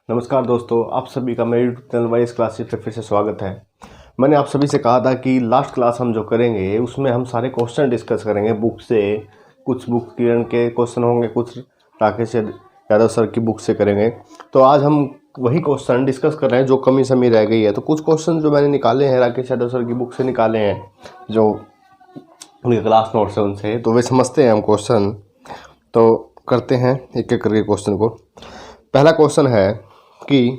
नमस्कार दोस्तों, आप सभी का मेरे यूट्यूब चैनल वाइज क्लासेस पे फिर से स्वागत है। मैंने आप सभी से कहा था कि लास्ट क्लास हम जो करेंगे उसमें हम सारे क्वेश्चन डिस्कस करेंगे बुक से। कुछ बुक किरण के क्वेश्चन होंगे, कुछ राकेश यादव सर की बुक से करेंगे। तो आज हम वही क्वेश्चन डिस्कस कर रहे हैं जो कमी समी रह गई है। तो कुछ क्वेश्चन जो मैंने निकाले हैं राकेश यादव सर की बुक से निकाले हैं, जो उनके क्लास नोट से उनसे, तो वे समझते हैं हम क्वेश्चन। तो करते हैं एक एक करके क्वेश्चन को। पहला क्वेश्चन है कि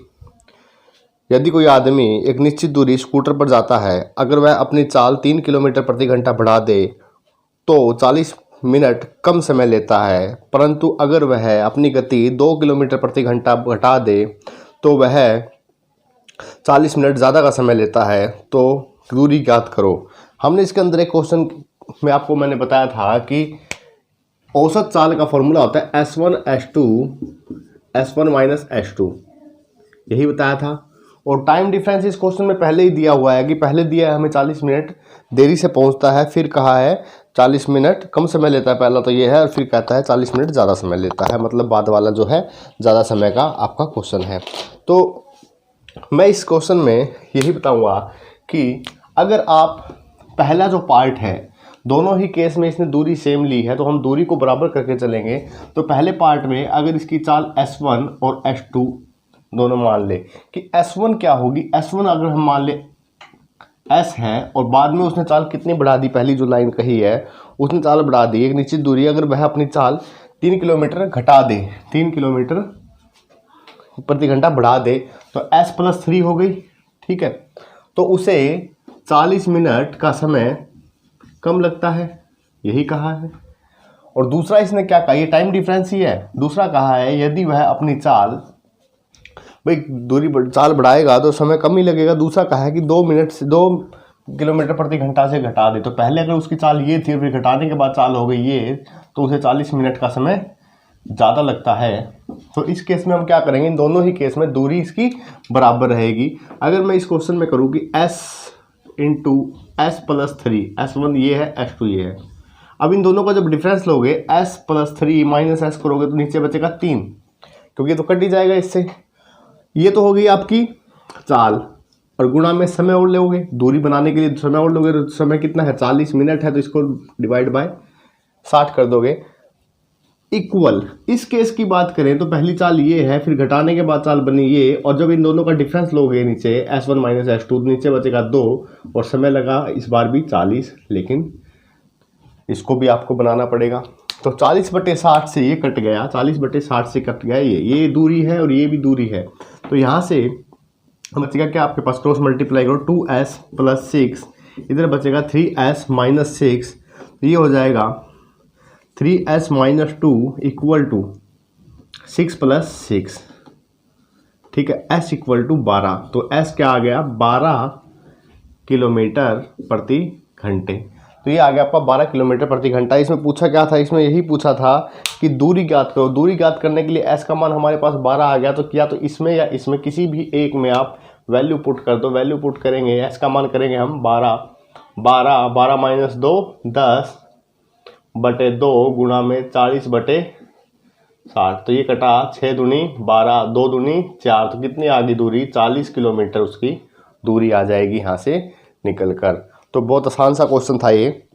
यदि कोई आदमी एक निश्चित दूरी स्कूटर पर जाता है, अगर वह अपनी चाल 3 किलोमीटर प्रति घंटा बढ़ा दे तो 40 मिनट कम समय लेता है, परंतु अगर वह अपनी गति 2 किलोमीटर प्रति घंटा घटा दे तो वह 40 मिनट ज़्यादा का समय लेता है। तो दूरी ज्ञात करो। हमने इसके अंदर एक क्वेश्चन में आपको मैंने बताया था कि औसत चाल का फॉर्मूला होता है S1 माइनस S2, यही बताया था। और टाइम डिफरेंस इस क्वेश्चन में पहले ही दिया हुआ है कि पहले दिया है हमें 40 मिनट देरी से पहुंचता है, फिर कहा है 40 मिनट कम समय लेता है, पहला तो ये है, और फिर कहता है 40 मिनट ज़्यादा समय लेता है, मतलब बाद वाला जो है ज़्यादा समय का आपका क्वेश्चन है। तो मैं इस क्वेश्चन में यही बताऊँगा कि अगर आप पहला जो पार्ट है, दोनों ही केस में इसने दूरी सेम ली है तो हम दूरी को बराबर करके चलेंगे। तो पहले पार्ट में अगर इसकी चाल S1 और S2 दोनों मान ले कि S1 क्या होगी, S1 अगर हम मान ले S है और बाद में उसने चाल कितनी बढ़ा दी, पहली जो लाइन कही है उसने चाल बढ़ा दी एक निश्चित दूरी, अगर वह अपनी चाल 3 किलोमीटर घटा दे, 3 किलोमीटर प्रति घंटा बढ़ा दे तो S+3 हो गई, ठीक है। तो उसे 40 मिनट का समय कम लगता है, यही कहा है। और दूसरा इसने क्या कहा, ये टाइम डिफरेंस ही है। दूसरा कहा है यदि वह अपनी चाल, भाई चाल बढ़ाएगा तो समय कम ही लगेगा। दूसरा कहा है कि 2 मिनट से 2 किलोमीटर प्रति घंटा से घटा दे। तो पहले अगर उसकी चाल ये थी, फिर घटाने के बाद चाल हो गई ये, तो उसे 40 मिनट का समय ज़्यादा लगता है। तो इस केस में हम क्या करेंगे, इन दोनों ही केस में दूरी इसकी बराबर रहेगी। अगर मैं इस क्वेश्चन में करूँ कि S × S+3, S1 ये है, S2 ये है। अब इन दोनों का जब डिफरेंस लोगे S+3 माइनस S करोगे तो नीचे बचेगा 3, क्योंकि तो कट ही जाएगा इससे। ये तो हो गई आपकी चाल, और गुणा में समय और लोगे, दूरी बनाने के लिए समय और लोगे। तो समय कितना है, 40 मिनट है, तो इसको डिवाइड बाय 60 कर दोगे, इक्वल। इस केस की बात करें तो पहली चाल ये है, फिर घटाने के बाद चाल बनी ये, और जब इन दोनों का डिफरेंस लोगे नीचे S1 माइनस S2, नीचे बचेगा 2, और समय लगा इस बार भी 40, लेकिन इसको भी आपको बनाना पड़ेगा। तो 40/60 से ये कट गया, 40/60 से कट गया ये दूरी है और ये भी दूरी है। तो यहाँ से बचेगा क्या आपके पास, क्रॉस मल्टीप्लाई करो, 2S + 6, इधर बचेगा 3S - 6, ये हो जाएगा 3S - 2 = 6 + 6, ठीक है। S = 12, तो S क्या आ गया, 12 किलोमीटर प्रति घंटे। तो ये आ गया आपका 12 किलोमीटर प्रति घंटा। इसमें पूछा क्या था, इसमें यही पूछा था कि दूरी ज्ञात करो। दूरी ज्ञात करने के लिए S का मान हमारे पास 12 आ गया, तो क्या तो इसमें या इसमें किसी भी एक में आप वैल्यू पुट कर दो। वैल्यू पुट करेंगे, S का मान करेंगे हम 12 - 2 10/2 गुणा में 40/60। तो ये कटा 6 दूनी 12, 2 दूनी 4, तो कितनी आ गई दूरी, 40 किलोमीटर उसकी दूरी आ जाएगी यहाँ से निकल कर। तो बहुत आसान सा क्वेश्चन था ये।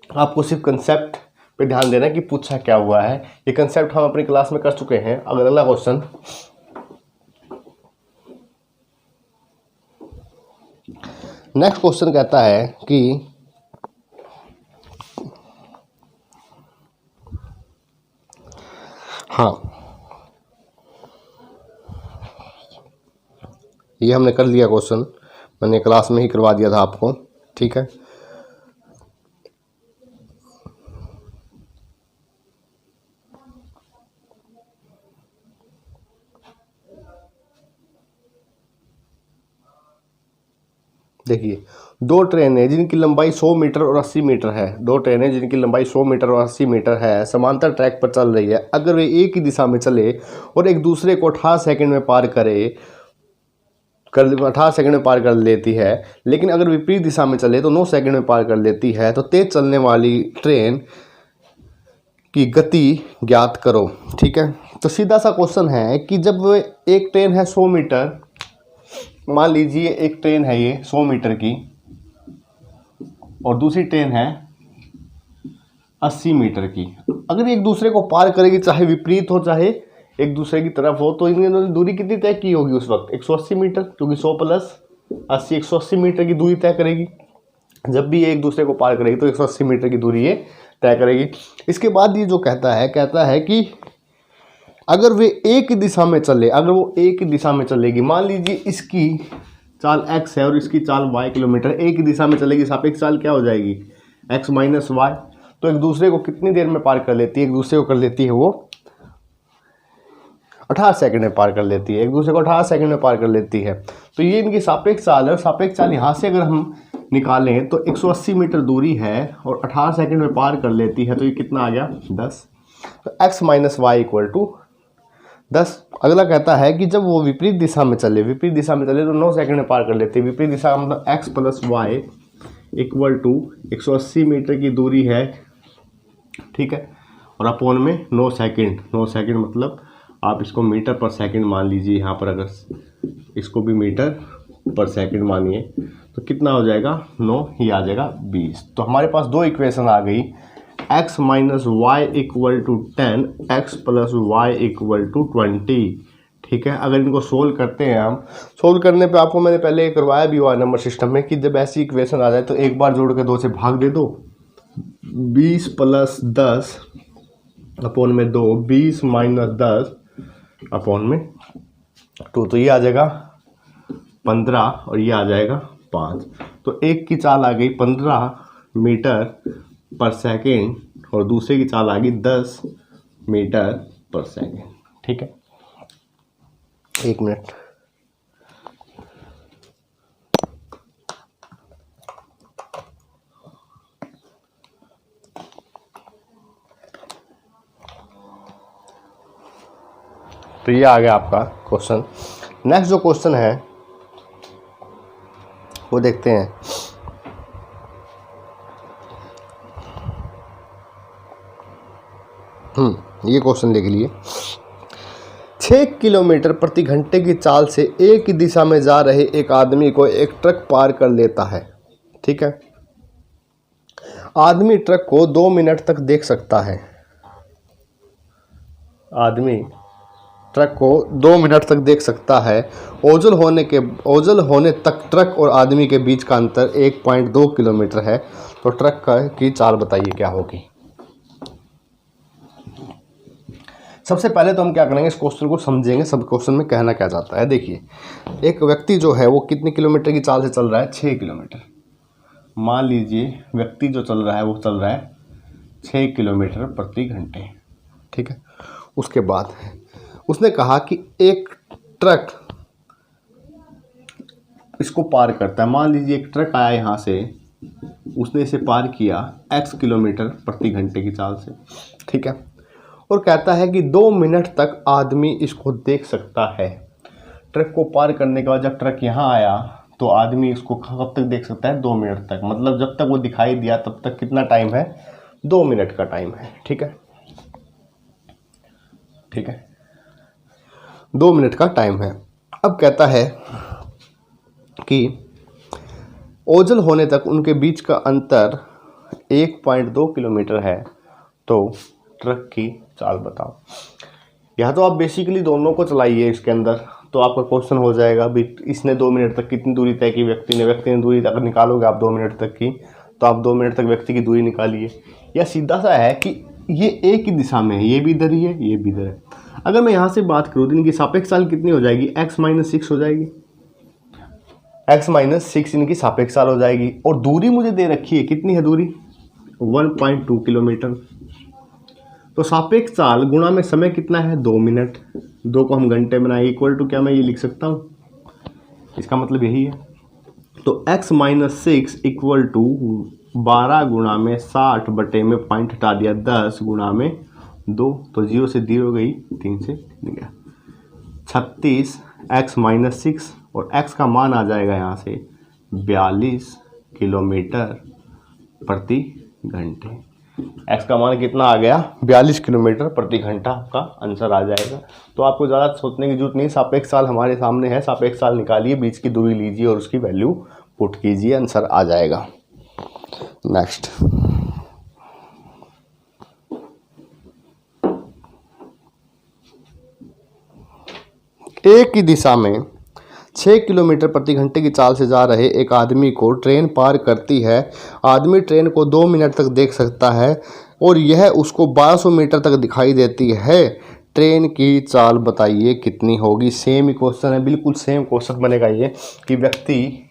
आपको सिर्फ कंसेप्ट पे ध्यान देना है कि पूछा क्या हुआ है। ये कंसेप्ट हम अपनी क्लास में कर चुके हैं। अगर अगला क्वेश्चन, नेक्स्ट क्वेश्चन कहता है कि हाँ, ये हमने कर लिया क्वेश्चन, मैंने क्लास में ही करवा दिया था आपको, ठीक है। देखिए, दो ट्रेनें जिनकी लंबाई 100 मीटर और 80 मीटर है, दो ट्रेनें जिनकी लंबाई 100 मीटर और 80 मीटर है, समांतर ट्रैक पर चल रही है। अगर वे एक ही दिशा में चले और एक दूसरे को 18 सेकंड में पार 18 सेकंड में पार कर लेती है, लेकिन अगर विपरीत दिशा में चले तो 9 सेकंड में पार कर लेती है, तो तेज चलने वाली ट्रेन की गति ज्ञात करो, ठीक है। तो सीधा सा क्वेश्चन है कि जब एक ट्रेन है 100 मीटर, मान लीजिए एक ट्रेन है ये 100 मीटर की और दूसरी ट्रेन है 80 मीटर की, अगर एक दूसरे को पार करेगी, चाहे विपरीत हो चाहे एक दूसरे की तरफ हो, तो इनकी दूरी कितनी तय की होगी उस वक्त? 180 मीटर, क्योंकि 100 प्लस 80 180 मीटर की दूरी तय करेगी। जब भी एक दूसरे को पार करेगी तो 180 मीटर की दूरी ये तय करेगी। इसके बाद ये जो कहता है कि अगर वे एक ही दिशा में चले, अगर वो एक ही दिशा में चलेगी, मान लीजिए इसकी चाल x है और इसकी चाल y किलोमीटर, एक ही दिशा में चलेगी, सापेक्ष चाल क्या हो जाएगी? x minus Y. तो एक दूसरे को कितनी देर में पार कर लेती है? एक दूसरे को कर लेती है वो 18 सेकंड में पार कर लेती है, एक दूसरे को 18 सेकंड में पार कर लेती है। तो ये इनकी सापेक्ष चाल है। सापेक्ष चाल यहाँ से अगर हम निकालें तो 180 मीटर दूरी है और 18 सेकंड में पार कर लेती है, तो ये कितना आ गया? 10। तो x minus Y equal to 10। अगला कहता है कि जब वो विपरीत दिशा में चले तो 9 सेकंड में पार कर लेते हैं। विपरीत दिशा का मतलब x plus Y equal to 180 meter की दूरी है, ठीक है, और अपोन में 9 सेकंड। 9 सेकंड मतलब आप इसको मीटर पर सेकंड मान लीजिए, यहाँ पर अगर इसको भी मीटर पर सेकंड मानिए तो कितना हो जाएगा? 9, ही आ जाएगा 20। तो हमारे पास दो इक्वेशन आ गई, x minus Y equal to 10, x plus Y equal to 20, ठीक है। अगर इनको सोल्व करते हैं हम, सोल्व करने पे आपको मैंने पहले करवाया भी हुआ नंबर सिस्टम में कि जब ऐसी इक्वेशन आ जाए तो एक बार जोड़ के 2 से भाग दे दो। 20 प्लस 10 अपोन में 2, 20 माइनस 10 अपोन में 2, तो ये आ जाएगा 15 और ये आ जाएगा 5। तो एक की चाल आ गई 15 मीटर पर सेकेंड और दूसरे की चाल आ गई 10 मीटर पर सेकेंड, ठीक है। एक मिनट, तो ये आ गया आपका क्वेश्चन। नेक्स्ट जो क्वेश्चन है वो देखते हैं। ये क्वेश्चन लिख लिए। 6 किलोमीटर प्रति घंटे की चाल से एक ही दिशा में जा रहे एक आदमी को एक ट्रक पार कर लेता है, ठीक है। आदमी ट्रक को 2 मिनट तक देख सकता है। आदमी ट्रक को 2 मिनट तक देख सकता है। ओझल होने तक ट्रक और आदमी के बीच का अंतर 1.2 किलोमीटर है। तो ट्रक की चाल बताइए क्या होगी। सबसे पहले तो हम क्या करेंगे, इस क्वेश्चन को समझेंगे, सब क्वेश्चन में कहना क्या चाहता है। देखिए, एक व्यक्ति जो है वो कितने किलोमीटर की चाल से चल रहा है? 6 किलोमीटर। मान लीजिए व्यक्ति जो चल रहा है वो चल रहा है 6 किलोमीटर प्रति घंटे, ठीक है। उसके बाद उसने कहा कि एक ट्रक इसको पार करता है। मान लीजिए एक ट्रक आया यहाँ से, उसने इसे पार किया x किलोमीटर प्रति घंटे की चाल से, ठीक है। और कहता है कि 2 मिनट तक आदमी इसको देख सकता है। ट्रक को पार करने के बाद जब ट्रक यहाँ आया तो आदमी इसको कब तक देख सकता है? 2 मिनट तक। मतलब जब तक वो दिखाई दिया तब तक कितना टाइम है? 2 मिनट का टाइम है, ठीक है, ठीक है, 2 मिनट का टाइम है। अब कहता है कि ओझल होने तक उनके बीच का अंतर 1.2 किलोमीटर है। तो ट्रक की चाल बताओ। यहाँ तो आप बेसिकली दोनों को चलाइए इसके अंदर, तो आपका क्वेश्चन हो जाएगा भी इसने 2 मिनट तक कितनी दूरी तय की, व्यक्ति ने दूरी अगर निकालोगे आप 2 मिनट तक की, तो आप 2 मिनट तक व्यक्ति की दूरी निकालिए। या सीधा सा है कि ये एक ही दिशा में है, ये भी इधर ही है, ये भी इधर है। अगर मैं यहाँ से बात करूँ तो इनकी सापेक्ष चाल कितनी हो जाएगी? x माइनस 6 हो जाएगी। x माइनस 6 इनकी सापेक्ष चाल हो जाएगी। और दूरी मुझे दे रखी है, कितनी है दूरी? 1.2 किलोमीटर। तो सापेक्ष चाल गुणा में समय कितना है? 2 मिनट। 2 को हम घंटे बनाए, इक्वल टू क्या मैं ये लिख सकता हूँ? इसका मतलब यही है। तो x माइनस 6 इक्वल टू 12 गुणा में 60 बटे में पॉइंट हटा दिया 10 गुणा में 2, तो 0 से 0 गई, 3 से गया 36 x माइनस 6 और x का मान आ जाएगा यहाँ से 42 किलोमीटर प्रति घंटे। एक्स का मान कितना आ गया 42 किलोमीटर प्रति घंटा, आपका आंसर आ जाएगा। तो आपको ज़्यादा सोचने की जरूरत नहीं, सापेक्ष काल हमारे सामने है, सापेक्ष काल निकालिए, बीच की दूरी लीजिए और उसकी वैल्यू पुट कीजिए, आंसर आ जाएगा। नेक्स्ट, एक ही दिशा में 6 किलोमीटर प्रति घंटे की चाल से जा रहे एक आदमी को ट्रेन पार करती है। आदमी ट्रेन को 2 मिनट तक देख सकता है और यह उसको 1200 मीटर तक दिखाई देती है। ट्रेन की चाल बताइए कितनी होगी। सेम ही क्वेश्चन है, बिल्कुल सेम क्वेश्चन बनेगा ये कि व्यक्ति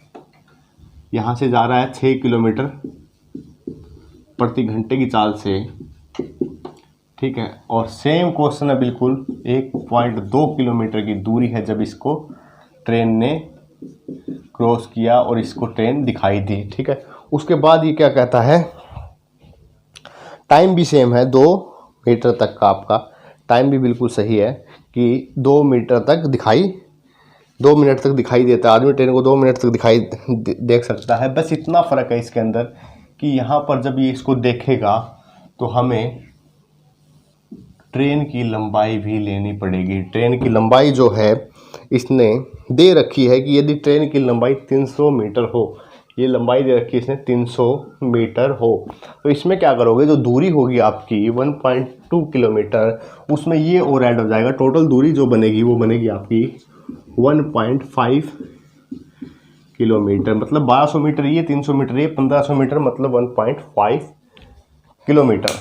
यहाँ से जा रहा है 6 किलोमीटर प्रति घंटे की चाल से, ठीक है, और सेम क्वेश्चन है बिल्कुल 1.2 किलोमीटर की दूरी है जब इसको ट्रेन ने क्रॉस किया और इसको ट्रेन दिखाई दी, ठीक है। उसके बाद ये क्या कहता है, टाइम भी सेम है 2 मीटर तक का, आपका टाइम भी बिल्कुल सही है कि 2 मीटर तक 2 मिनट तक दिखाई देता है। आदमी ट्रेन को 2 मिनट तक दिखाई देख सकता है। बस इतना फ़र्क है इसके अंदर कि यहाँ पर जब ये इसको देखेगा तो हमें ट्रेन की लंबाई भी लेनी पड़ेगी। ट्रेन की लंबाई जो है इसने दे रखी है कि यदि ट्रेन की लंबाई 300 मीटर हो, ये लंबाई दे रखी है इसने 300 मीटर हो, तो इसमें क्या करोगे, जो दूरी होगी आपकी 1.2 किलोमीटर, उसमें ये और ऐड हो जाएगा। टोटल दूरी जो बनेगी वो बनेगी आपकी 1.5 किलोमीटर, मतलब 1200 मीटर ये, 300 मीटर ये, 1500 मीटर मतलब 1.5 किलोमीटर।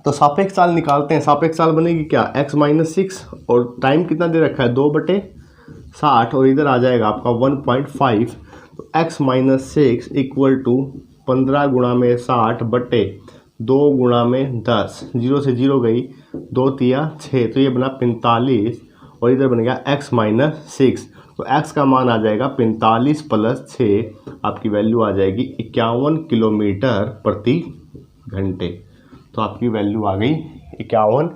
तो सापेक्ष चाल निकालते हैं। सापेक्ष चाल बनेगी क्या, x - 6 और टाइम कितना दे रखा है 2/60 और इधर आ जाएगा आपका 1.5। तो x - 6 इक्वल टू 15 गुणा में 60 बटे 2 गुणा में 10, 0 से 0 गई, 2 तिया 6, तो ये बना 45 और इधर बन गया x - 6। तो x का मान आ जाएगा 45 + 6, आपकी वैल्यू आ जाएगी 51 किलोमीटर प्रति घंटे। तो आपकी वैल्यू आ गई 51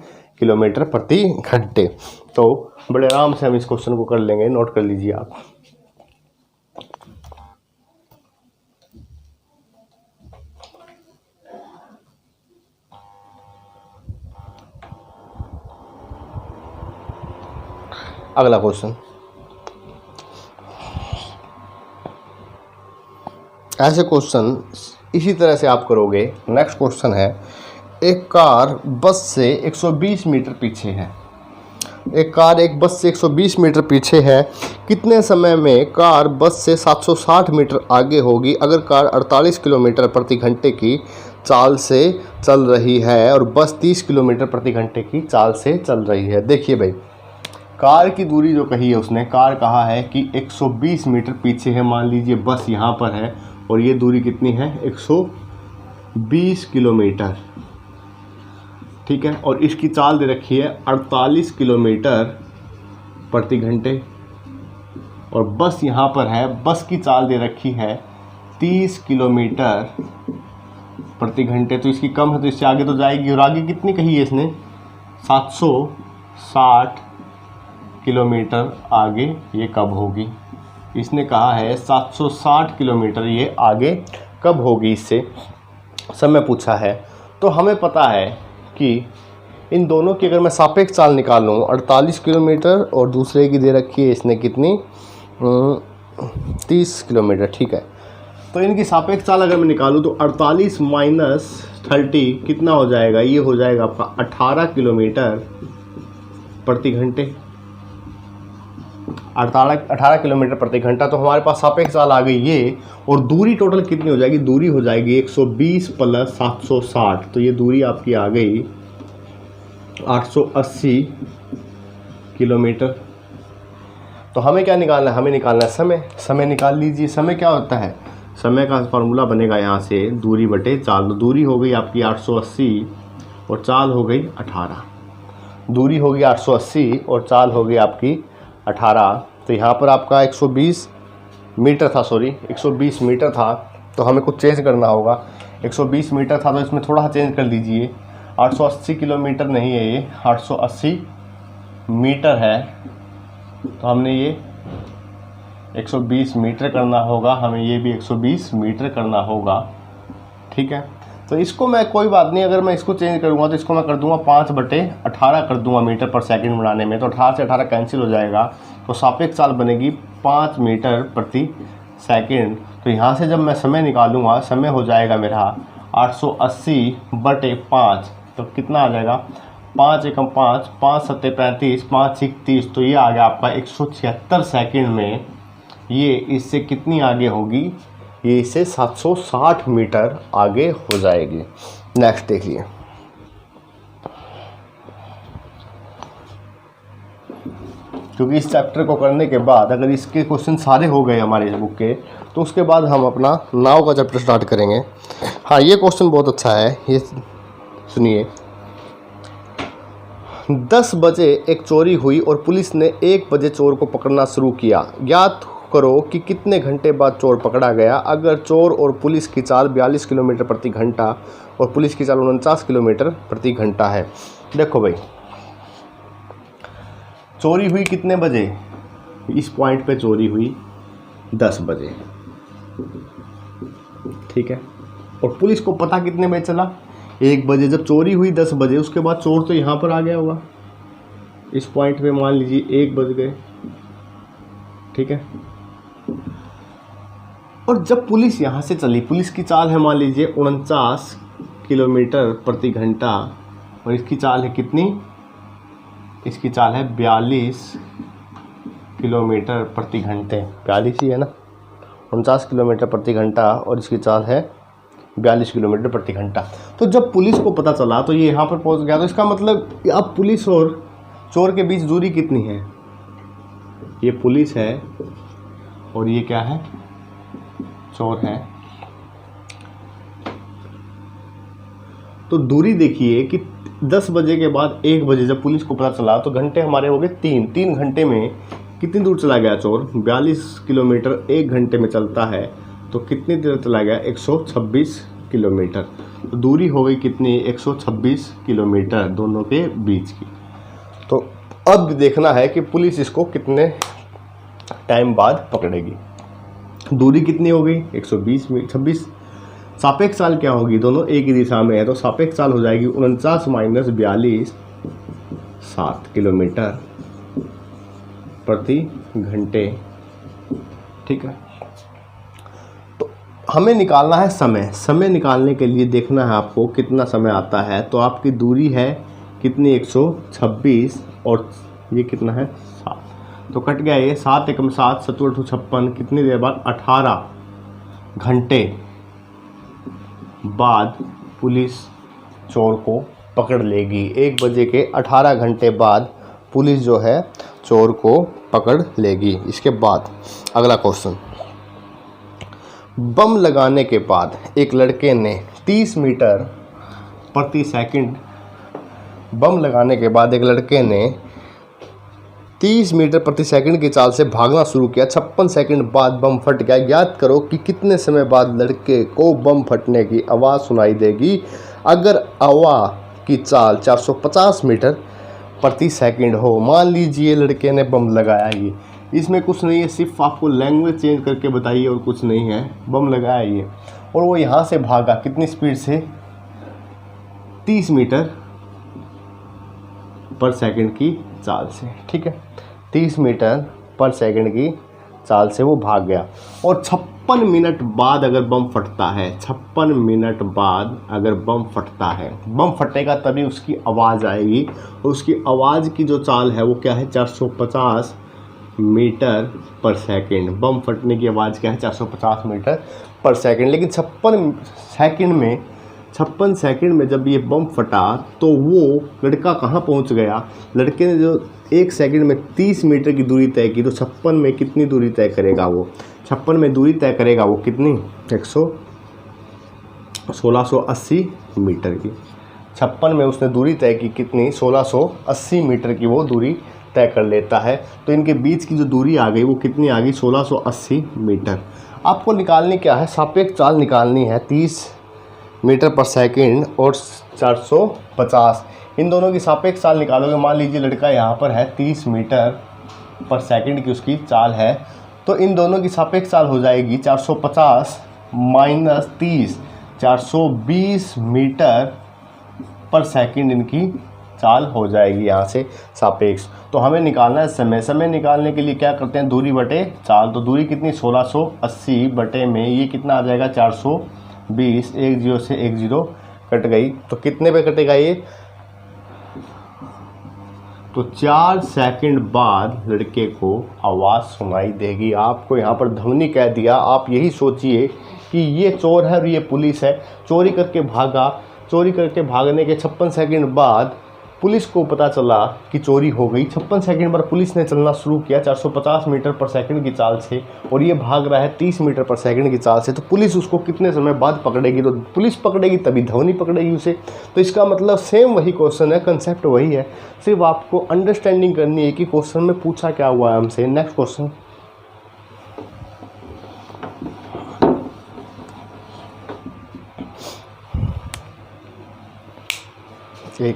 किलोमीटर प्रति घंटे। तो बड़े आराम से हम इस क्वेश्चन को कर लेंगे, नोट कर लीजिए आप। अगला क्वेश्चन, ऐसे क्वेश्चन इसी तरह से आप करोगे। नेक्स्ट क्वेश्चन है, एक कार बस से 120 मीटर पीछे है। एक बस से 120 मीटर पीछे है। कितने समय में कार बस से 760 मीटर आगे होगी अगर कार 48 किलोमीटर प्रति घंटे की चाल से चल रही है और बस 30 किलोमीटर प्रति घंटे की चाल से चल रही है। देखिए भाई, कार की दूरी जो कही है उसने, कार कहा है कि 120 मीटर पीछे है। मान लीजिए बस यहाँ पर है और ये दूरी कितनी है 120 किलोमीटर, ठीक है, और इसकी चाल दे रखी है 48 किलोमीटर प्रति घंटे और बस यहाँ पर है, बस की चाल दे रखी है 30 किलोमीटर प्रति घंटे। तो इसकी कम है तो इससे आगे तो जाएगी, और आगे कितनी कही है इसने 760 किलोमीटर आगे ये कब होगी। इसने कहा है 760 किलोमीटर ये आगे कब होगी, इससे समय पूछा है। तो हमें पता है कि इन दोनों की अगर मैं सापेक्ष चाल निकालूं 48 किलोमीटर और दूसरे की दे रखी है इसने कितनी 30 किलोमीटर, ठीक है। तो इनकी सापेक्ष चाल अगर मैं निकालूं तो 48 - 30 कितना हो जाएगा, ये हो जाएगा आपका 18 किलोमीटर प्रति घंटे, 18 किलोमीटर प्रति घंटा। तो हमारे पास सापेक्ष चाल आ गई ये, और दूरी टोटल कितनी हो जाएगी, दूरी हो जाएगी 120 + 760, तो ये दूरी आपकी आ गई 880 किलोमीटर। तो हमें क्या निकालना है, हमें निकालना है समय। समय निकाल लीजिए। समय क्या होता है, समय का फार्मूला बनेगा यहाँ से दूरी बटे चाल। तो दूरी हो गई आपकी 880 और चाल हो गई 18। दूरी होगी 880 और चाल हो गई आपकी 18। तो यहाँ पर आपका 120 मीटर था, सॉरी 120 मीटर था, तो हमें कुछ चेंज करना होगा। 120 मीटर था तो इसमें थोड़ा सा चेंज कर लीजिए, 880 किलोमीटर नहीं है ये, 880 मीटर है। तो हमने ये 120 मीटर करना होगा, हमें ये भी 120 मीटर करना होगा, ठीक है। तो इसको मैं कोई बात नहीं, अगर मैं इसको चेंज करूँगा तो इसको मैं कर दूंगा 5/18 कर दूंगा मीटर पर सेकंड बनाने में, तो 18 से 18 कैंसिल हो जाएगा, तो सापेक्ष चाल बनेगी 5 मीटर प्रति सेकंड। तो यहाँ से जब मैं समय निकालूंगा, समय हो जाएगा मेरा 880/5, तो कितना आ जाएगा 5 एकम 5, 5 सत्ते 35, 5 छिक 30, तो ये आ गया आपका 176 सेकंड में ये इससे कितनी आगे होगी, ये इससे 760 मीटर आगे हो जाएगी। नेक्स्ट देखिए, क्योंकि इस चैप्टर को करने के बाद अगर इसके क्वेश्चन सारे हो गए हमारे बुक के, तो उसके बाद हम अपना नाव का चैप्टर स्टार्ट करेंगे। हाँ, ये क्वेश्चन बहुत अच्छा है, ये सुनिए। 10 बजे एक चोरी हुई और पुलिस ने 1 बजे चोर को पकड़ना शुरू किया। ज्ञात करो कि कितने घंटे बाद चोर पकड़ा गया। अगर चोर और पुलिस की चाल 42 किलोमीटर प्रति घंटा और पुलिस की चाल 49 किलोमीटर प्रति घंटा है। देखो भाई, चोरी हुई कितने बजे, इस पॉइंट पे चोरी हुई 10 बजे, ठीक है, और पुलिस को पता कितने बजे चला, 1 बजे। जब चोरी हुई 10 बजे, उसके बाद चोर तो यहाँ पर आ गया होगा, इस पॉइंट पे मान लीजिए 1 बज गए, ठीक है। और जब पुलिस यहाँ से चली, पुलिस की चाल है मान लीजिए 49 किलोमीटर प्रति घंटा और इसकी चाल है कितनी, इसकी चाल है 42 किलोमीटर प्रति घंटे, 42 ही है ना, 49 किलोमीटर प्रति घंटा और इसकी चाल है 42 किलोमीटर प्रति घंटा। तो जब पुलिस को पता चला तो ये यहाँ पर पहुँच गया। तो इसका मतलब अब पुलिस और चोर के बीच दूरी कितनी है, ये पुलिस है और ये क्या है, चोर है। तो दूरी देखिए कि 10 बजे के बाद 1 बजे जब पुलिस को पता चला तो घंटे हमारे हो गए 3 घंटे में कितनी दूर चला गया चोर, 42 किलोमीटर 1 घंटे में चलता है, तो कितनी देर चला गया, 126 किलोमीटर। तो दूरी हो गई कितनी, 126 किलोमीटर दोनों के बीच की। तो अब देखना है कि पुलिस इसको कितने टाइम बाद पकड़ेगी। दूरी कितनी हो गई, 126। सापेक्ष चाल क्या होगी, दोनों एक ही दिशा में है, तो सापेक्ष चाल हो जाएगी 49 माइनस 42, 7 किलोमीटर प्रति घंटे, ठीक है। तो हमें निकालना है समय। समय निकालने के लिए देखना है आपको कितना समय आता है। तो आपकी दूरी है कितनी, 126 और ये कितना है 7, तो कट गया ये 7 एकम 7, 7 8 56, कितनी देर बाद, 18 घंटे बाद पुलिस चोर को पकड़ लेगी। 1 बजे के 18 घंटे बाद पुलिस जो है चोर को पकड़ लेगी। इसके बाद अगला क्वेश्चन, बम लगाने के बाद एक लड़के ने 30 मीटर प्रति सेकंड, बम लगाने के बाद एक लड़के ने 30 मीटर प्रति सेकंड की चाल से भागना शुरू किया। 56 सेकंड बाद बम फट गया। ज्ञात करो कि कितने समय बाद लड़के को बम फटने की आवाज़ सुनाई देगी। अगर आवाज़ की चाल 450 मीटर प्रति सेकंड हो। मान लीजिए लड़के ने बम लगाया, ये इसमें कुछ नहीं है, सिर्फ आपको लैंग्वेज चेंज करके बताइए और कुछ नहीं है। बम लगाया ये और वो यहाँ से भागा कितनी स्पीड से, 30 मीटर पर सेकंड की चाल से, ठीक है, 30 मीटर पर सेकंड की चाल से वो भाग गया। और 56 मिनट बाद अगर बम फटता है, 56 मिनट बाद अगर बम फटता है, बम फटेगा तभी उसकी आवाज़ आएगी और उसकी आवाज़ की जो चाल है वो क्या है, 450 मीटर पर सेकंड। बम फटने की आवाज़ क्या है, 450 मीटर पर सेकंड। लेकिन 56 सेकंड में जब ये बम फटा तो वो लड़का कहाँ पहुँच गया, लड़के ने जो 1 सेकंड में 30 मीटर की दूरी तय की, तो 56 में कितनी दूरी तय करेगा वो, 56 में दूरी तय करेगा वो कितनी, 1680 मीटर की। 56 में उसने दूरी तय की कितनी, 1680 मीटर की वो दूरी तय कर लेता है। तो इनके बीच की जो दूरी आ गई वो कितनी आ गई, 1680 मीटर। आपको निकालनी क्या है, सापेक्ष चाल निकालनी है, 30 मीटर पर सेकंड और 450, इन दोनों की सापेक्ष चाल निकालोगे। मान लीजिए लड़का यहाँ पर है 30 मीटर पर सेकंड की उसकी चाल है, तो इन दोनों की सापेक्ष चाल हो जाएगी 450 माइनस 30, 420 मीटर पर सेकंड इनकी चाल हो जाएगी यहाँ से सापेक्ष। तो हमें निकालना है समय। समय निकालने के लिए क्या करते हैं, दूरी बटे चाल। तो दूरी कितनी 1680 बटे में ये कितना आ जाएगा 420, एक जीरो से एक जीरो कट गई। तो कितने पे कटेगा ये, तो 4 सेकंड बाद लड़के को आवाज़ सुनाई देगी। आपको यहाँ पर ध्वनि कह दिया। आप यही सोचिए कि ये चोर है और ये पुलिस है, चोरी करके भागा। चोरी करके भागने के 56 सेकंड बाद पुलिस को पता चला कि चोरी हो गई। 56 सेकंड पर पुलिस ने चलना शुरू किया 450 मीटर पर सेकंड की चाल से, और ये भाग रहा है 30 मीटर पर सेकंड की चाल से। तो पुलिस उसको कितने समय बाद पकड़ेगी, तो पुलिस पकड़ेगी तभी ध्वनि पकड़ेगी उसे। तो इसका मतलब सेम वही क्वेश्चन है, कंसेप्ट वही है, सिर्फ आपको अंडरस्टैंडिंग करनी है कि क्वेश्चन में पूछा क्या हुआ है हमसे। नेक्स्ट क्वेश्चन, एक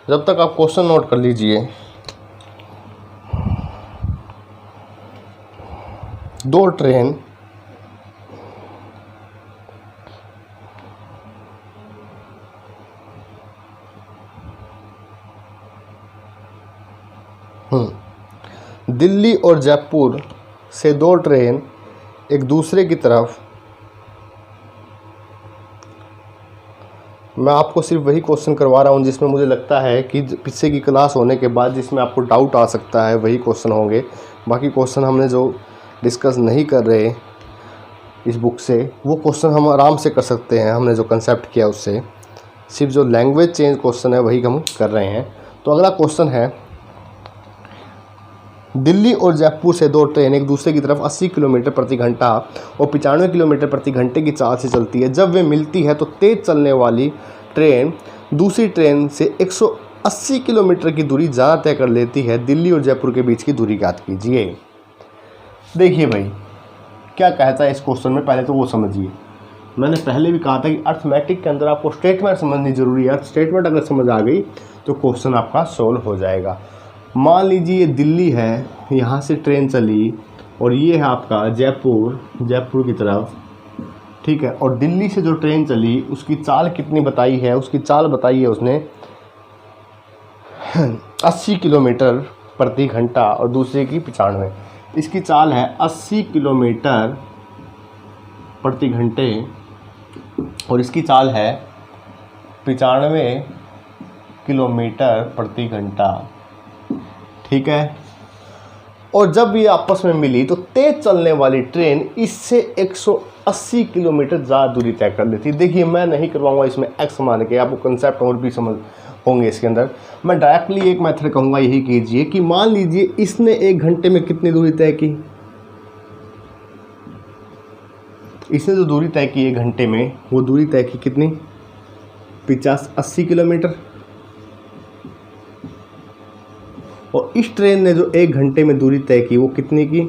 जब तक आप क्वेश्चन नोट कर लीजिए। दो ट्रेन दिल्ली और जयपुर से दो ट्रेन एक दूसरे की तरफ, मैं आपको सिर्फ वही क्वेश्चन करवा रहा हूँ जिसमें मुझे लगता है कि पीछे की क्लास होने के बाद जिसमें आपको डाउट आ सकता है वही क्वेश्चन होंगे। बाकी क्वेश्चन हमने जो डिस्कस नहीं कर रहे इस बुक से, वो क्वेश्चन हम आराम से कर सकते हैं। हमने जो कंसेप्ट किया उससे, सिर्फ जो लैंग्वेज चेंज क्वेश्चन है वही हम कर रहे हैं। तो अगला क्वेश्चन है, दिल्ली और जयपुर से दो ट्रेन एक दूसरे की तरफ 80 किलोमीटर प्रति घंटा और 95 किलोमीटर प्रति घंटे की चाल से चलती है। जब वे मिलती है तो तेज़ चलने वाली ट्रेन दूसरी ट्रेन से 180 किलोमीटर की दूरी ज़्यादा तय कर लेती है। दिल्ली और जयपुर के बीच की दूरी ज्ञात कीजिए। देखिए भाई क्या कहता है इस क्वेश्चन में, पहले तो वो समझिए। मैंने पहले भी कहा था कि अर्थमेटिक के अंदर आपको स्टेटमेंट समझनी जरूरी है। स्टेटमेंट अगर समझ आ गई तो क्वेश्चन आपका सोल्व हो जाएगा। मान लीजिए ये दिल्ली है, यहाँ से ट्रेन चली और ये है आपका जयपुर की तरफ, ठीक है। और दिल्ली से जो ट्रेन चली उसकी चाल कितनी बताई है, उसकी चाल बताई है उसने 80 किलोमीटर प्रति घंटा और दूसरे की 95। इसकी चाल है 80 किलोमीटर प्रति घंटे और इसकी चाल है 95 किलोमीटर प्रति घंटा, ठीक है। और जब ये आपस में मिली तो तेज चलने वाली ट्रेन इससे 180 किलोमीटर ज़्यादा दूरी तय कर लेती। देखिए मैं नहीं करवाऊंगा इसमें एक्स मान के, आपको कंसेप्ट और भी समझ होंगे इसके अंदर। मैं डायरेक्टली एक मेथड कहूँगा, यही कीजिए कि मान लीजिए इसने 1 घंटे में कितनी दूरी तय की, इसने जो दूरी तय की 1 घंटे में, वो दूरी तय की कितनी 80 किलोमीटर। और इस ट्रेन ने जो 1 घंटे में दूरी तय की वो कितनी की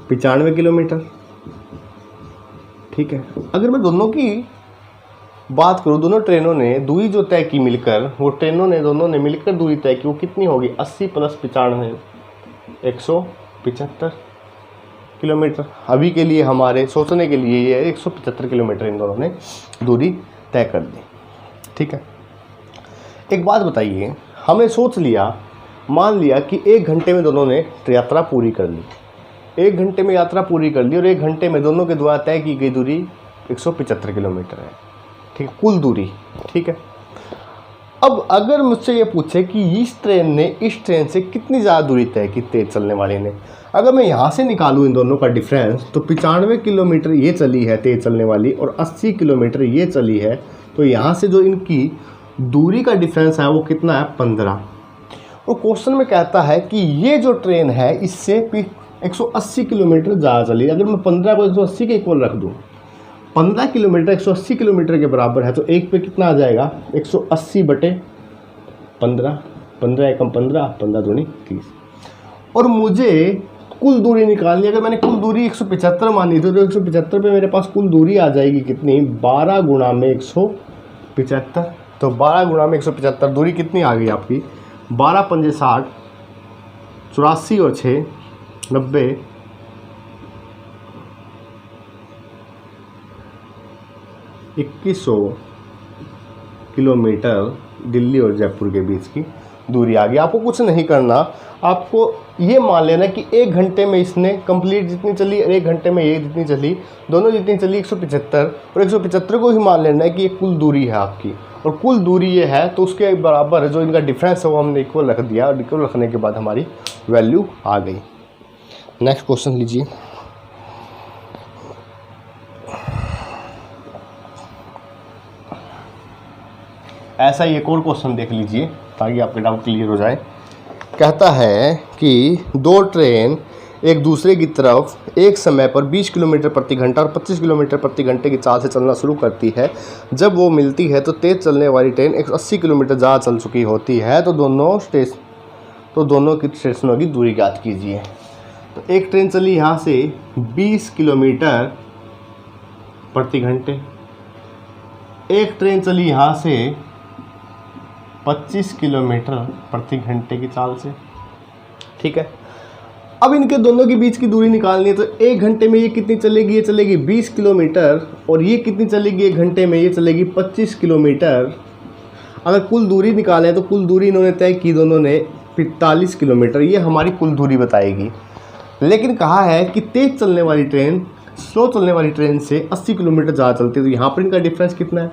95 किलोमीटर, ठीक है। अगर मैं दोनों की बात करूँ, दोनों ट्रेनों ने दूरी जो तय की मिलकर, वो दोनों ने मिलकर दूरी तय की वो कितनी होगी 80 + 95 175 किलोमीटर। अभी के लिए हमारे सोचने के लिए ये 175 किलोमीटर इन दोनों ने दूरी तय कर दी, ठीक है। एक बात बताइए, हमें सोच लिया, मान लिया कि 1 घंटे में दोनों ने यात्रा पूरी कर ली, 1 घंटे में यात्रा पूरी कर ली और 1 घंटे में दोनों के द्वारा तय की गई दूरी 175 किलोमीटर है, ठीक है, कुल दूरी, ठीक है। अब अगर मुझसे ये पूछे कि इस ट्रेन ने इस ट्रेन से कितनी ज़्यादा दूरी तय की तेज़ चलने वाली ने, अगर मैं यहाँ से निकालूँ इन दोनों का डिफरेंस, तो 95 किलोमीटर ये चली है तेज़ चलने वाली और 80 किलोमीटर ये चली है। तो यहाँ से जो इनकी दूरी का डिफरेंस है वो कितना है 15। और क्वेश्चन में कहता है कि ये जो ट्रेन है इससे 180 किलोमीटर ज़्यादा चली। अगर मैं 15 को 180 के इक्वल रख दूँ, 15 किलोमीटर 180 किलोमीटर के बराबर है, तो एक पे कितना आ जाएगा 180 बटे 15, 15 एकम 15, 15 दूनी 30। और मुझे कुल दूरी निकालनी, अगर मैंने कुल दूरी 175 मानी तो 175 पे मेरे पास कुल दूरी आ जाएगी कितनी 12 गुणा में 175। तो 12 गुणा में 175 दूरी कितनी आ गई आपकी 12 पंजे 60, 84 और 6 90, 2100 किलोमीटर दिल्ली और जयपुर के बीच की दूरी आ गई। आपको कुछ नहीं करना, आपको ये मान लेना कि 1 घंटे में इसने कंप्लीट जितनी चली और 1 घंटे में ये जितनी चली, दोनों जितनी चली 175, और 175 को ही मान लेना है कि ये कुल दूरी है आपकी, और कुल दूरी ये है तो उसके बराबर जो इनका डिफरेंस है वो हमने इक्वल रख दिया, और इक्वल रखने के बाद हमारी वैल्यू आ गई। नेक्स्ट क्वेश्चन लीजिए। ऐसा ही एक और क्वेश्चन देख लीजिए ताकि आपके डाउट क्लियर हो जाए। कहता है कि 2 ट्रेन एक दूसरे की तरफ एक समय पर 20 किलोमीटर प्रति घंटा और 25 किलोमीटर प्रति घंटे की चाल से चलना शुरू करती है। जब वो मिलती है तो तेज़ चलने वाली ट्रेन 180 किलोमीटर ज़्यादा चल चुकी होती है। तो दोनों की स्टेशनों की दूरी ज्ञात कीजिए। तो एक ट्रेन चली यहाँ से 20 किलोमीटर प्रति घंटे, एक ट्रेन चली यहाँ से 25 किलोमीटर प्रति घंटे की चाल से। ठीक है, अब इनके दोनों के बीच की दूरी निकालनी है। तो 1 घंटे में ये कितनी चलेगी? ये चलेगी 20 किलोमीटर, और ये कितनी चलेगी 1 घंटे में? ये चलेगी 25 किलोमीटर। अगर कुल दूरी निकालें तो कुल दूरी इन्होंने तय की दोनों ने 45 किलोमीटर, ये हमारी कुल दूरी बताएगी। लेकिन कहा है कि तेज़ चलने वाली ट्रेन स्लो चलने वाली ट्रेन से 80 किलोमीटर ज़्यादा चलती है। तो यहाँ पर इनका डिफरेंस कितना है?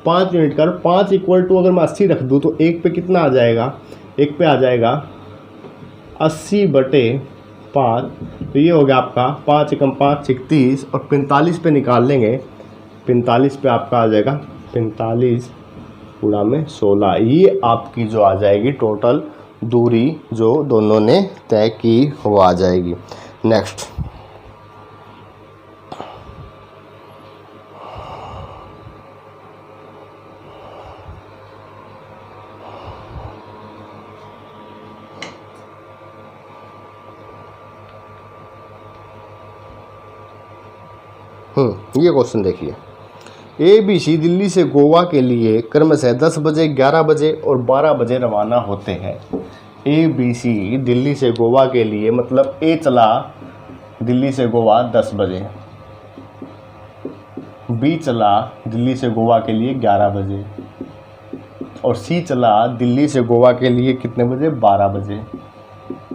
5 यूनिट का। 5 इक्वल टू अगर मैं 80 रख दूँ तो 1 पे कितना आ जाएगा? 1 पे आ जाएगा 80/5। तो ये हो गया आपका 5 एकम 5 31, और 45 पे निकाल लेंगे। 45 पे आपका आ जाएगा 45 गुणा में 16। ये आपकी जो आ जाएगी टोटल दूरी जो दोनों ने तय की वो आ जाएगी। नेक्स्ट, ये क्वेश्चन देखिए। ABC दिल्ली से गोवा के लिए क्रमशः 10 बजे, 11 बजे और 12 बजे रवाना होते हैं। ABC दिल्ली से गोवा के लिए, मतलब A चला दिल्ली से गोवा 10 बजे, B चला दिल्ली से गोवा के लिए 11 बजे, और C चला दिल्ली से गोवा के लिए कितने बजे? 12 बजे,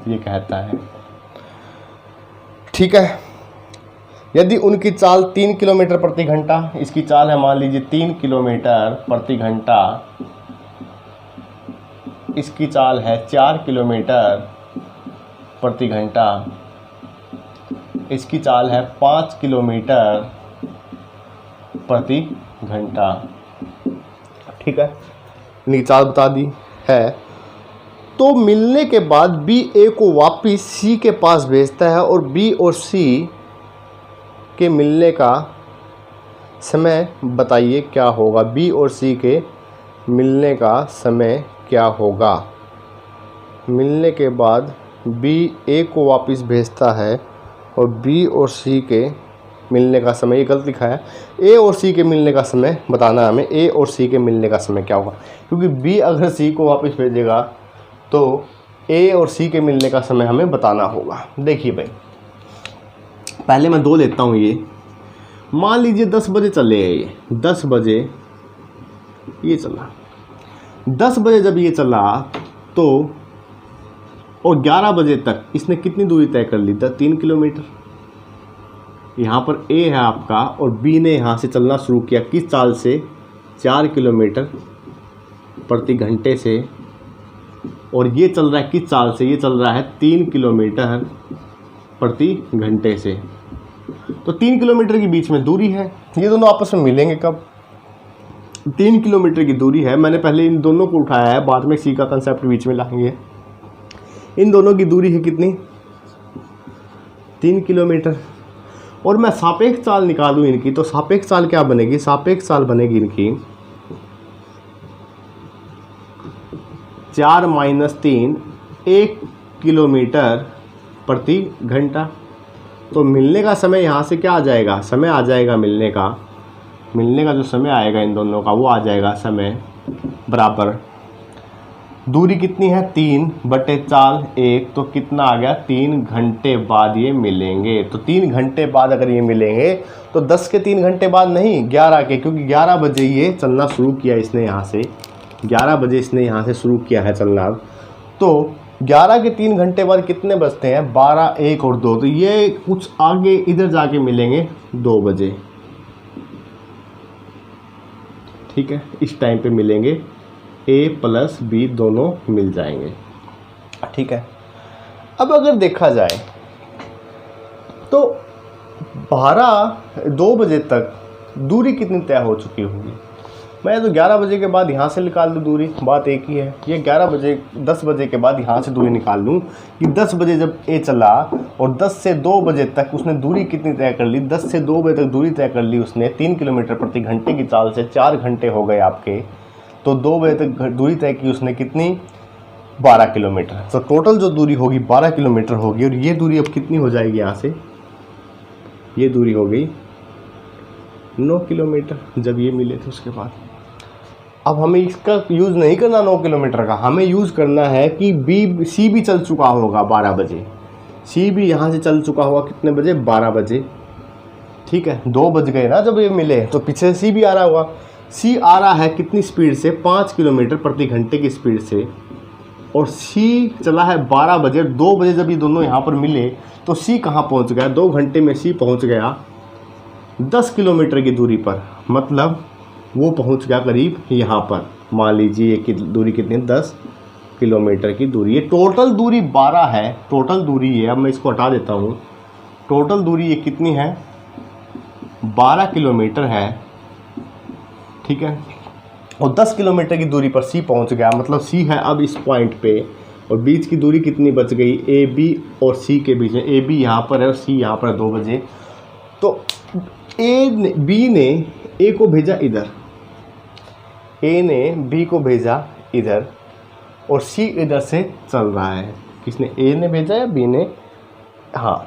ये कहता है। ठीक है, यदि उनकी चाल 3 किलोमीटर प्रति घंटा, इसकी चाल है मान लीजिए 3 किलोमीटर प्रति घंटा, इसकी चाल है 4 किलोमीटर प्रति घंटा, इसकी चाल है 5 किलोमीटर प्रति घंटा। ठीक है, इनकी चाल बता दी है। तो मिलने के बाद B A को वापिस C के पास भेजता है, और B और C के मिलने का समय बताइए क्या होगा? B और C के मिलने का समय क्या होगा? मिलने के बाद B A को वापस भेजता है, और B और C के मिलने का समय, ये गलत लिखा है, A और C के मिलने का समय बताना है हमें। A और C के मिलने का समय क्या होगा? क्योंकि B अगर C को वापस भेजेगा तो A और C के मिलने का समय हमें बताना होगा। देखिए भाई, पहले मैं 2 लेता हूँ। ये मान लीजिए 10 बजे चले, ये 10 बजे ये चला, 10 बजे जब ये चला तो, और 11 बजे तक इसने कितनी दूरी तय कर ली? 3 किलोमीटर। यहाँ पर A है आपका, और B ने यहाँ से चलना शुरू किया किस चाल से? 4 किलोमीटर प्रति घंटे से, और ये चल रहा है किस चाल से? ये चल रहा है 3 किलोमीटर प्रति घंटे से। तो 3 किलोमीटर के बीच में दूरी है, ये दोनों आपस में मिलेंगे कब? 3 किलोमीटर की दूरी है। मैंने पहले इन दोनों को उठाया है, बाद में C का कंसेप्ट बीच में लाएंगे। इन दोनों की दूरी है कितनी? 3 किलोमीटर। और मैं सापेक्ष चाल निकालूं इनकी, तो सापेक्ष चाल क्या बनेगी? सापेक्ष चाल बनेगी इनकी 4 - 3 1 किलोमीटर प्रति घंटा। तो मिलने का समय यहाँ से क्या आ जाएगा? समय आ जाएगा मिलने का जो समय आएगा इन दोनों का, वो आ जाएगा समय बराबर दूरी कितनी है 3/4 1, तो कितना आ गया 3 घंटे बाद ये मिलेंगे। तो 3 घंटे बाद अगर ये मिलेंगे तो 10 के 3 घंटे बाद नहीं 11 के, क्योंकि 11 बजे ये चलना शुरू किया इसने यहाँ से, 11 बजे इसने यहाँ से शुरू किया है चलना। तो 11 के 3 घंटे बाद कितने बजते हैं 12 1 और 2, तो ये कुछ आगे इधर जाके मिलेंगे 2 बजे। ठीक है, इस टाइम पे मिलेंगे, A प्लस B दोनों मिल जाएंगे। ठीक है, अब अगर देखा जाए तो 2 बजे तक दूरी कितनी तय हो चुकी होगी। मैं तो 11 बजे के बाद यहाँ से निकाल दूँ दूरी, बात एक ही है। ये 10 बजे के बाद यहाँ से दूरी निकाल लूँ कि 10 बजे जब A चला और 10 से 2 बजे तक उसने दूरी कितनी तय कर ली, 10 से 2 बजे तक दूरी तय कर ली उसने 3 किलोमीटर प्रति घंटे की चाल से, 4 घंटे हो गए आपके। तो 2 बजे तक दूरी तय की उसने कितनी 12 किलोमीटर। तो टोटल जो दूरी होगी 12 किलोमीटर होगी। और ये दूरी अब कितनी हो जाएगी, यहाँ से ये दूरी हो गई 9 किलोमीटर जब ये मिले थे उसके बाद। अब हमें इसका यूज़ नहीं करना 9 किलोमीटर का, हमें यूज़ करना है कि सी भी चल चुका होगा 12 बजे, सी भी यहाँ से चल चुका होगा कितने बजे 12 बजे। ठीक है, 2 बज गए ना जब ये मिले, तो पीछे सी भी आ रहा होगा। सी आ रहा है कितनी स्पीड से 5 किलोमीटर प्रति घंटे की स्पीड से, और सी चला है 12 बजे। 2 बजे जब ये दोनों यहाँ पर मिले तो सी कहाँ पहुँच गया, 2 घंटे में सी पहुँच गया 10 किलोमीटर की दूरी पर। मतलब वो पहुंच गया करीब यहाँ पर, मान लीजिए कि दूरी कितनी 10 किलोमीटर की दूरी। ये टोटल दूरी 12 है, टोटल दूरी है। अब मैं इसको हटा देता हूँ, टोटल दूरी ये कितनी है 12 किलोमीटर है। ठीक है, और 10 किलोमीटर की दूरी पर सी पहुँच गया, मतलब सी है अब इस पॉइंट पे, और बीच की दूरी कितनी बच गई ए बी और सी के बीच में। ए बी यहाँ पर है और सी यहाँ पर 2 बजे। तो बी ने ए को भेजा इधर, ए ने बी को भेजा इधर, और सी इधर से चल रहा है। किसने, ए ने भेजा या बी ने, हाँ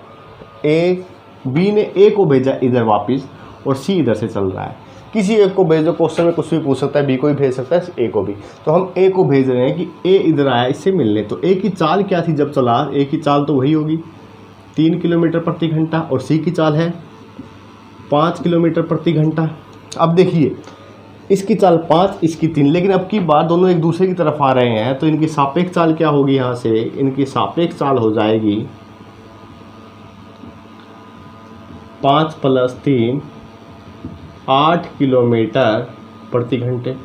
बी ने ए को भेजा इधर वापस, और सी इधर से चल रहा है। किसी एक को भेजो, क्वेश्चन में कुछ भी पूछ सकता है, बी को भी भेज सकता है, ए को भी। तो हम ए को भेज रहे हैं कि ए इधर आया इससे मिलने। तो ए की चाल क्या थी जब चला, ए की चाल तो वही होगी 3 किलोमीटर प्रति घंटा, और सी की चाल है 5 किलोमीटर प्रति घंटा। अब देखिए, इसकी चाल 5, इसकी 3, लेकिन अब की बात दोनों एक दूसरे की तरफ आ रहे हैं, तो इनकी सापेक्ष चाल क्या होगी, यहाँ से इनकी सापेक्ष चाल हो जाएगी 5 + 3 8 किलोमीटर प्रति घंटे।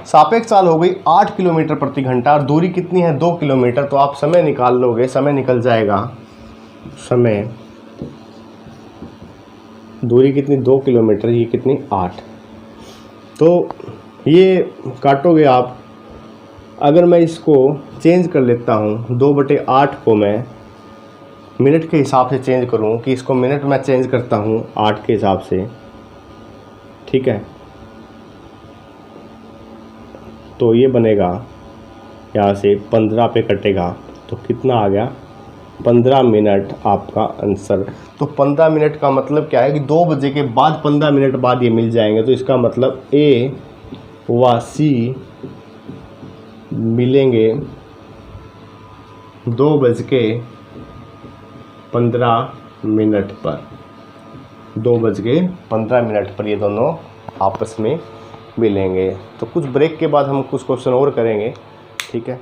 सापेक्ष चाल हो गई 8 किलोमीटर प्रति घंटा, और दूरी कितनी है 2 किलोमीटर। तो आप समय निकाल लोगे, समय निकल जाएगा, समय दूरी कितनी 2 किलोमीटर, ये कितनी 8। तो ये काटोगे आप, अगर मैं इसको चेंज कर लेता हूँ 2/8 को मैं मिनट के हिसाब से चेंज करूँ, कि इसको मिनट में चेंज करता हूँ 8 के हिसाब से। ठीक है, तो ये बनेगा यहाँ से 15 पे कटेगा, तो कितना आ गया 15 मिनट आपका आंसर। तो 15 मिनट का मतलब क्या है कि 2 बजे के बाद 15 मिनट बाद ये मिल जाएंगे। तो इसका मतलब ए व सी मिलेंगे 2:15 पर, 2:15 पर ये दोनों आपस में मिलेंगे। तो कुछ ब्रेक के बाद हम कुछ क्वेश्चन और करेंगे। ठीक है।